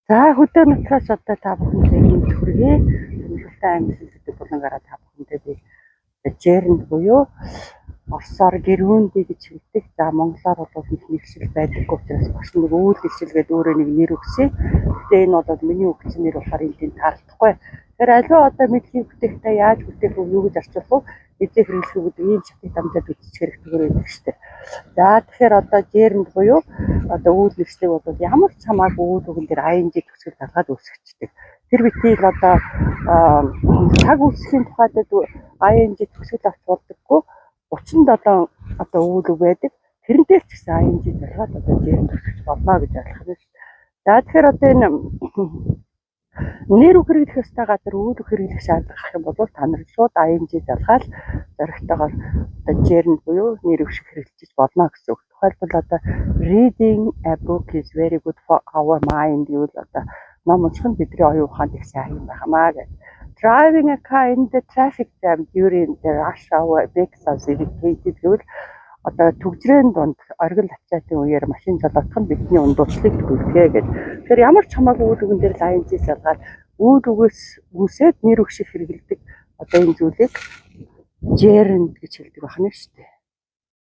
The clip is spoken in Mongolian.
За хөдөө нутгаас одоо та бүхэндээ энэ төргий сонирхолтой амьсгал гэдэг булангараа та бүхэндээ би Жерэнд буюу Оросоор гэрүүндий гэж хэлдэг. За монголоор бол нэг нэршил байдаггүй учраас бас нэг үйл хэсэлгээд өөрөө нэг нэр өгсөн. Гэтэ энэ бол миний өгсөн нэр болохоор энд таардахгүй. Тэгэхээр аливаа одоо мэдхийн бүтээгтээ яаж бүтээх вэ, юу гэж орчуулах вэ? Эзээ хэрэглэх гэдэг ийм шатыг дамжаад үзчих хэрэгтэй байдаг шүү дээ. За тэгэхээр одоо Жерэнд буюу одоо үйл нэршлиг бол ямар ч хамаагүй үйл үгэн дээр ING төгсгөл даргаад үүсгэждэг. Тэр битийг одоо цаг үүсгэхийн тухайд ING төгсгөл авч болдоггүй 37 одоо үйл үг байдаг. Тэрнээр ч гэсэн ING даргаад одоо Жерэнд төгсгөж болно гэж ойлгох юм шүү. За тэгэхээр одоо энэ нэр үг хэрэглэх ёстой газар үйл үг хэрэглэх шаардлага гэх юм бол та нар шууд ING залгаад зоригтойгоор одоо Жерэнд буюу нэр үг шиг хэрэглэж болно гэсэн үг. Тухайлбал одоо reading a book is very good for our mind гэвэл одоо ном унших нь бидний оюун ухаанд их сайн юм байхамаа гэж. Driving a car in the traffic jam during the rush hour makes us irritated гэвэл одоо түгжрийн дунд оргил ачаатын үеэр машин жолоодох нь бидний ундууцлыг төрүүлгээ гэж. Тэгэхээр ямар ч хамаагүй үйл үгэн дээр ING залгаад үйл үгээс үсээд нэр үг шиг хэрэгэлдэг одоо энэ зүйлийг Жерэнд гэж хэлдэг байна шүү дээ.